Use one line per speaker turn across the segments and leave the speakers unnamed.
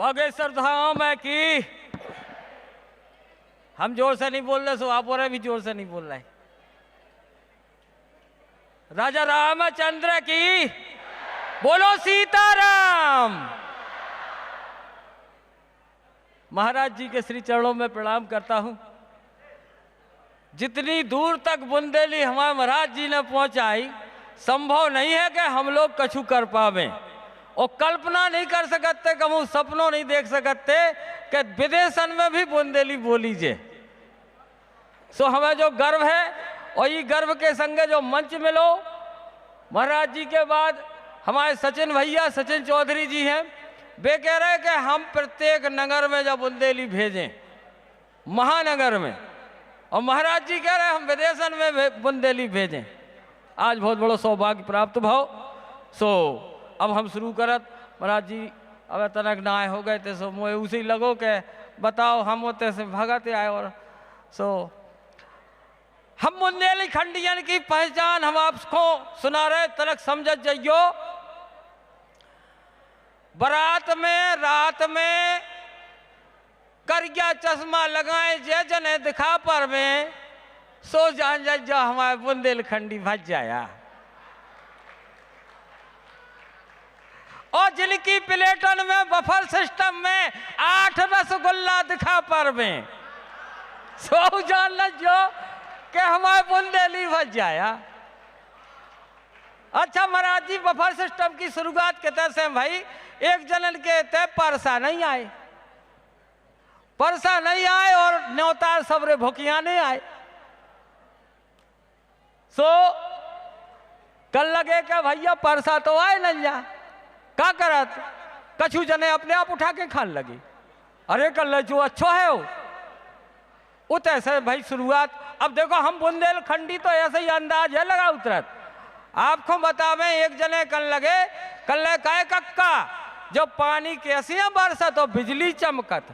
बागेश्वर धाम है कि हम जोर से नहीं बोल रहे, सो आप और भी जोर से नहीं बोल रहे। राजा रामचंद्र की बोलो, सीताराम। महाराज जी के श्री चरणों में प्रणाम करता हूं। जितनी दूर तक बुंदेली हमारे महाराज जी ने पहुंचाई, संभव नहीं है कि हम लोग कछु कर पावे, और कल्पना नहीं कर सकते, कहूँ सपनों नहीं देख सकते कि विदेशन में भी बुंदेली बोली जे। सो हमें जो गर्व है, और ये गर्व के संगे जो मंच मिलो, महाराज जी के बाद हमारे सचिन भैया, सचिन चौधरी जी हैं, वे कह रहे कि हम प्रत्येक नगर में जब बुंदेली भेजें, महानगर में, और महाराज जी कह रहे हम विदेशन में बुंदेली भेजें। आज बहुत बड़ो सौभाग्य प्राप्त भाव। सो अब हम शुरू करत। महाराज जी अब तनक ना आए हो गए थे, सो मुझे उसी लगो के बताओ, हम होते से भगत आए। और सो हम बुंदेली खंडियन की पहचान हम आपको सुना रहे, तनक समझ जाइयो। बारात में रात में करिया चश्मा लगाए जे जने दिखा पर में, सो जान जा हमारे बुंदेलखंडी भज जाया। और जिनकी प्लेटन में बफर सिस्टम में 8 रसगुल्ला दिखा पर में, सो जान जो कि हमारे बुंदेली भज जाया। अच्छा महाराज जी, बफर सिस्टम की शुरुआत के तरह से भाई एक जनन के तय परसा नहीं आए, परसा नहीं आए, और न्योतार सबरे भुकिया नहीं आए। सो कल लगे कि भैया परसा तो आए नहीं जा, क्या करत, कछु जने अपने आप उठा के खान लगी। अरे कल जो अच्छो है वो तो ऐसे भाई शुरुआत। अब देखो हम बुंदेलखंडी तो ऐसे ही अंदाज है लगा उतरत। आपको बतावें, एक जने कल लगे, कल काय कक्का, जब पानी कैसे बरसत तो बिजली चमकत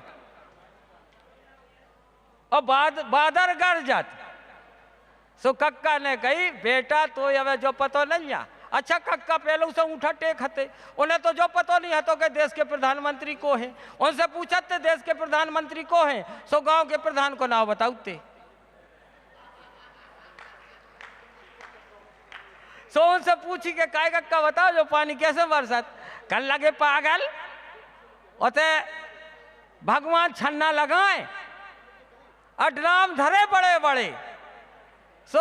और बादर गरजत। सो कक्का ने कही, बेटा तो ये जो पतो नहीं है। अच्छा कक्का पहले से उठा टेक हते, उन्हें तो जो पतो नहीं है तो के देश के प्रधानमंत्री को है। उनसे पूछते देश के प्रधानमंत्री को है, सो गांव के प्रधान को नाम बताऊते। सो उनसे पूछी के काय कक्का बताओ जो पानी कैसे बरसत। कल लगे पागल, ओते भगवान छन्ना लगाए और ड्राम धरे बड़े बड़े। सो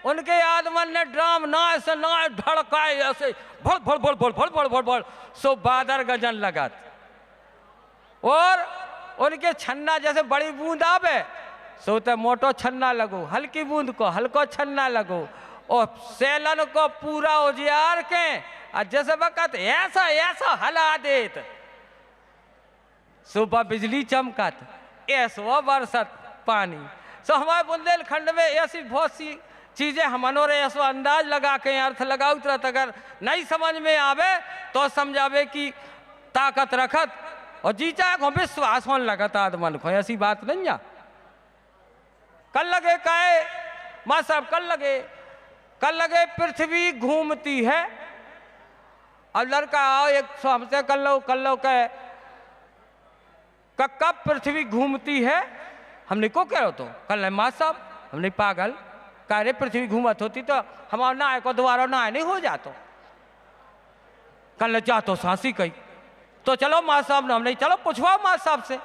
उनके आदमन ने ड्राम नाय से नाय धड़काए, ऐसे भड़ भड़ भड़ भड़ भड़ भड़ भड़ भड़, सो बादर गजन लगत। और उनके छन्ना जैसे बड़ी बूंद आवे, सो ते मोटो छन्ना लगो, हल्की बूंद को हल्को छन्ना लगो, और सेलन को पूरा उजियार के जैसे वक्त ऐसा ऐसा हला देत, सुबह बिजली चमकत, ऐसो बरसत पानी। सो हमारे बुंदेलखंड में ऐसी बहुत सी चीजें हमनों रे ऐसो अंदाज लगा के अर्थ लगा उतरत। अगर नहीं समझ में आवे तो समझावे कि ताकत रखत, और जीचा को विश्वास होने लगता आदमन को, ऐसी बात नहीं है। कल लगे काए माँ साहब, कल लगे पृथ्वी घूमती है। अब लड़का आओ एक सौ हमसे कल लो कहे कब पृथ्वी घूमती है। हमने को कह रहे हो तो कल माँ साहब, हमने पागल कह रहे पृथ्वी घूमत होती तो हमारा नाय को दोबारा नाय नहीं हो जातो। कल जा तो सांसी कही, तो चलो माँ साहब ने, हम नहीं चलो पूछवाओ माँ साहब से।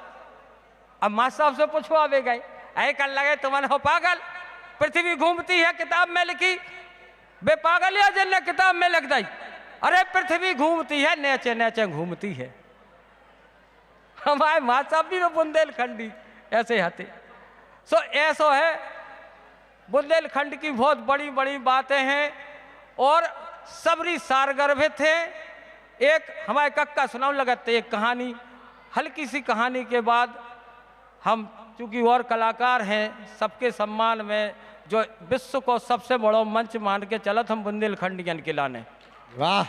अब माँ साहब से पूछवावे गए, अरे कल लगे तुमने हो पागल, पृथ्वी घूमती है किताब में लिखी, बे पागल या जिन किताब में लिख दी। अरे पृथ्वी घूमती है, नेचे नेचे घूमती है। हमारे माँ साहब भी तो बुंदेलखंडी ऐसे हते। सो ऐसो है, बुंदेलखंड की बहुत बड़ी बड़ी बातें हैं और सबरी सारगर्भित है। एक हमारे कक्का सुनाओ लगते एक कहानी, हल्की सी कहानी के बाद हम चूंकि और कलाकार हैं, सबके सम्मान में जो विश्व को सबसे बड़ो मंच मान के चलत हम बुंदेलखंडियन के लाने।
वाह।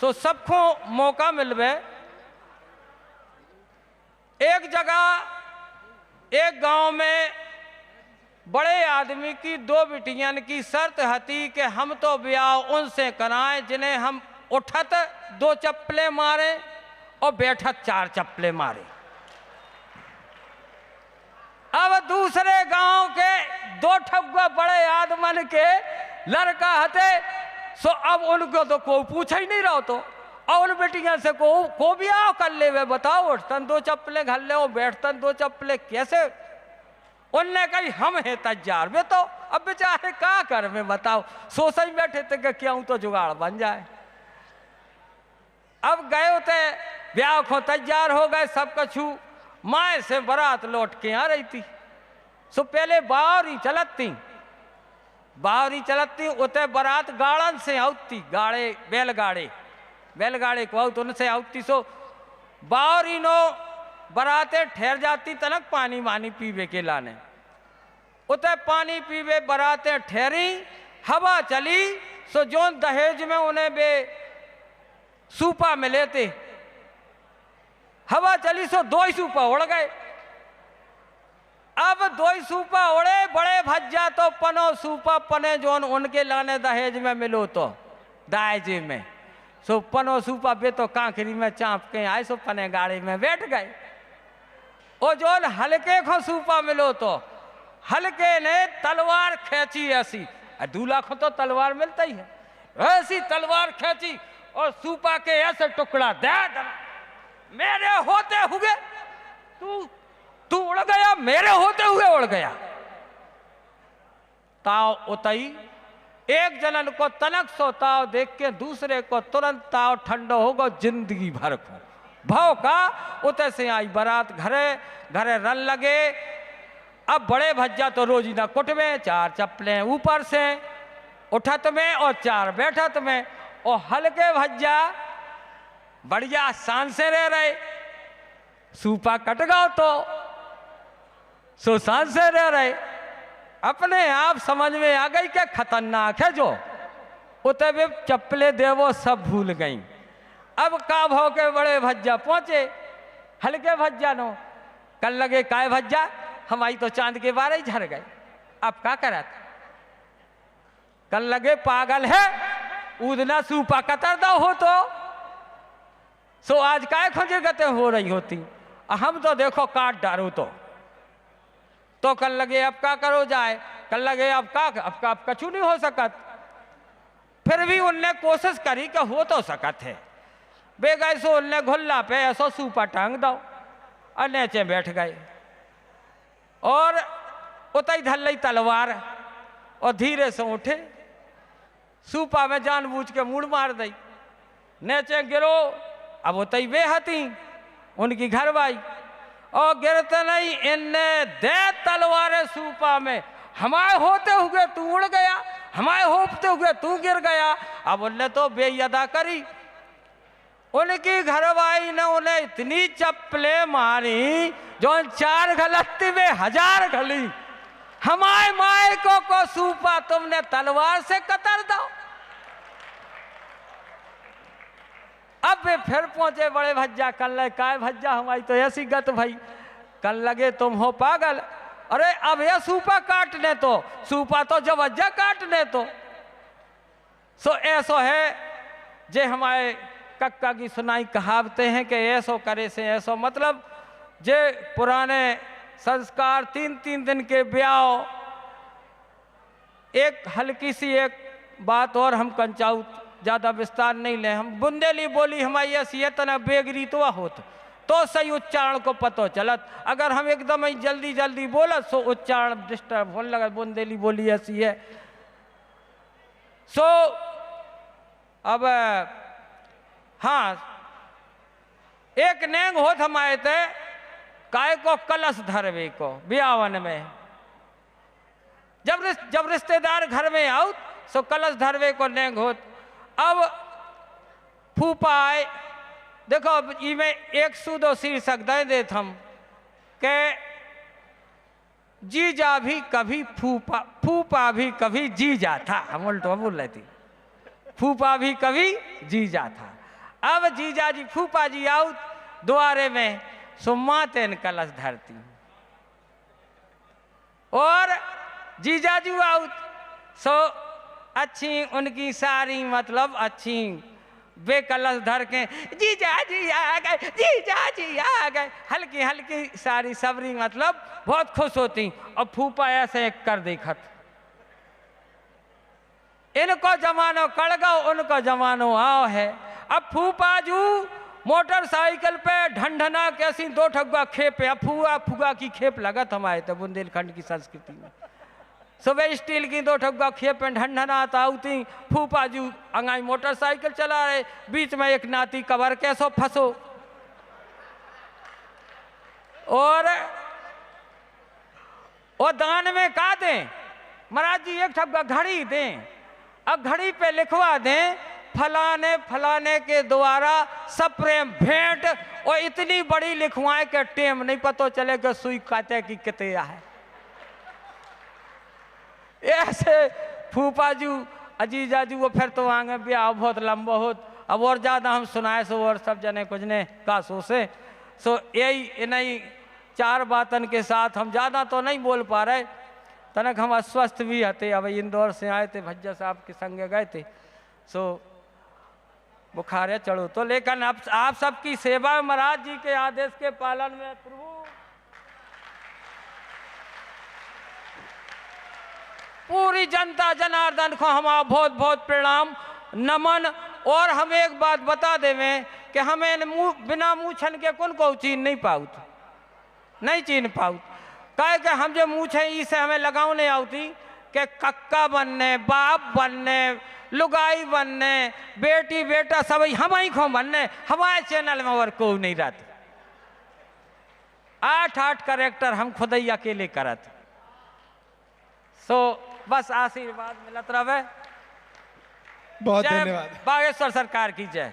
सो सबको मौका मिलवे। एक जगह एक गांव में बड़े आदमी की 2 बिटियन की शर्त हती कि हम तो ब्याह उनसे कराएं जिन्हें हम उठत 2 चप्पलें मारे और बैठा 4 चप्पले मारे। अब दूसरे गांव के 2 ठगुआ बड़े आदमन के लड़का हते, सो अब उनको तो कोई पूछा ही नहीं रहो, तो और उन बेटियां से को भी आओ कर ले वे, बताओ उठतन 2 चप्पले घर ले, बैठतन 2 चप्पले कैसे? उनने कही हम है तैयार वे, तो अब बेचारे का कर में बताओ, सोच ही बैठे थे कि क्यों तो जुगाड़ बन जाए। अब गए होते ब्याह को तैयार हो गए सब कछु, माए से बारात लौट के आ रही थी। सो पहले बावरी चलती उते बारात गाड़न से आउती, गाड़े बैलगाड़े को आउत उनसे आउती। सो बावरी नो बराते ठहर जाती तनक पानी वानी पीवे के लाने, उते पानी पीवे बराते ठहरी, हवा चली। सो जोन दहेज में उन्हें बे सूपा मिले थे, हवा चली सो 2 ही सूपा उड़ गए। अब 2 ही सूपा उड़े, बड़े भज्जा तो पनो सूपा पने जोन उनके लाने दहेज में मिलो तो दायजे में, सो पनो सूपा बे तो कांकरी में चाँप के आए, सो पने गाड़ी में बैठ गए। और जोन हल्के को सूपा मिलो तो हल्के ने तलवार खींची ऐसी, दूल्हा को तो तलवार मिलता ही है, ऐसी तलवार खींची और सूपा के ऐसे टुकड़ा दे दना, मेरे होते हुए तू उड़ गया, मेरे होते हुए उड़ गया। ताव उतई एक जनन को तनक सो ताव देख के दूसरे को तुरंत ताव ठंडो होगा जिंदगी भर को भाव का। उते से आई बारात घरे रन लगे। अब बड़े भज्जा तो रोजीना कुट में 4 चप्पलें ऊपर से उठत में और 4 बैठत में, और हल्के भज्जा बढ़िया शान से रह रहे, सूपा कट गओ तो सो शान से रह रहे। अपने आप समझ में आ गई कि खतरनाक है जो, उते वे चप्पले देवो सब भूल गई। अब का भाव के बड़े भज्जा पहुंचे, हल्के भज्जा नो कल लगे काय भज्जा हमारी तो चांद के बारे ही झड़ गए, अब क्या करा था? कल लगे पागल है, उदना सूपा कतर दो हो तो आज काय खोजे गते हो रही होती, हम तो देखो काट डारू तो कल लगे अब क्या करो जाए, कल लगे अब कछु नहीं हो सकत। फिर भी उनने कोशिश करी कि हो तो सकत है, बेगए सो उनने घुल्ला पे ऐसो सूपा टांग दो और नीचे बैठ गए, और उतई धल ली तलवार और धीरे से उठे, सूपा में जानबूझ के मुड़ मार दी, नीचे गिरो। अब उतई बेहती उनकी घरवाई, और गिरते नहीं इनने दे तलवारें सूपा में, हमारे होते हुए तू उड़ गया, हमारे होते हुए तू गिर गया। अब उनने तो बेअदा करी, उनकी घरवाई ने उन्हें इतनी चप्पलें मारी जो 4 गलती में 1000 गली, हमारे माए को सूपा तुमने तलवार से कतर दो। अब वे फिर पहुंचे बड़े भज्जा, कल लगे काय भज्जा हमारी तो ऐसी गत भाई, कल लगे तुम हो पागल, अरे अब यह सूपा काटने तो सूपा तो जवज्जा काटने तो। सो ऐसो है जे हमारे कक्का की सुनाई कहावते हैं कि ऐसो करे से ऐसो, मतलब जे पुराने संस्कार 3-3 दिन के ब्याह। एक हल्की सी एक बात और हम कंचाऊ, ज़्यादा विस्तार नहीं ले, हम बुंदेली बोली हमारी ऐसी है तना बेगरी तो होत तो सही उच्चारण को पतो चलत, अगर हम एकदम ही जल्दी बोलत सो उच्चारण डिस्टर्ब होने लगा, बुंदेली बोली ऐसी है। सो अब हाँ, एक नेंग होत हमारे थे काय को कलश धरवे को ब्यावन में, जब रिश्तेदार घर में आओ सो कलश धरवे को नेंग होत। अब फूफा आए, देखो इमें 102 शीर्षक दे देत हम के जीजा भी कभी फूफा भी कभी जीजा था, हम उल्टा बोल रहे थे, फूफा भी कभी जीजा था। अब जीजा जी फूफा जी आओ द्वारे में सुम्मा तेन कलश धरती, और जीजा जी आओ सो अच्छी उनकी सारी मतलब अच्छी वे कलश धर के जीजा जी आ गए, जीजा जी आ गए, हल्की हल्की सारी सबरी मतलब बहुत खुश होती। और फूफा ऐसे कर देखत, इनको जमानो कड़ गो, उनको जमानो आओ है। अब फूफा जू मोटरसाइकिल पे ढंढना कैसी दो ठगुआ खेप है, फुआ फुगा की खेप लगत हमारे तो बुंदेलखंड की संस्कृति में। सुबह स्टील की दो ठगुआ खेप में ढंढना आती, फूफा जू अंगाई मोटरसाइकिल चला रहे, बीच में एक नाती कवर कैसो फंसो, और वो दान में का दें महाराज जी, एक ठगुआ घड़ी दें। अब घड़ी पे लिखवा दें फलाने फलाने के द्वारा सप्रेम भेंट, और इतनी बड़ी लिखवाएं के टेम नहीं पता चले कि सुई काते की कितिया है। ऐसे फूफा जू अजीजा जू वो फिर तो आगे ब्याह बहुत लंबा हो, अब और ज़्यादा हम सुनाए सो और सब जने कुछ ने का सो से। सो यही इन्हीं चार बातन के साथ हम ज़्यादा तो नहीं बोल पा रहे, तनक हम अस्वस्थ भी हते। अब इंदौर से आए थे, भज्जा साहब के संगे गए थे, सो बुखार चढ़ो तो, लेकिन अब आप सबकी सेवा महाराज जी के आदेश के पालन में प्रभु पूरी जनता जनार्दन को हमारा बहुत बहुत प्रणाम नमन। और हम एक बात बता देवें कि हमें बिना मूछन के कौन को चीन नहीं पाऊत, नहीं चीन पाऊत, कहे कि हम जो मूछे इसे हमें लगाओ नहीं आती कि कक्का बनने, बाप बनने, लुगाई बनने, बेटी बेटा सब हम ही खो बनने, हमारे चैनल में और कोई नहीं रहती। 8 कैरेक्टर हम खुद ही अकेले करत। सो बस आशीर्वाद मिलत रहे।
बहुत धन्यवाद।
बागेश्वर सरकार की जय।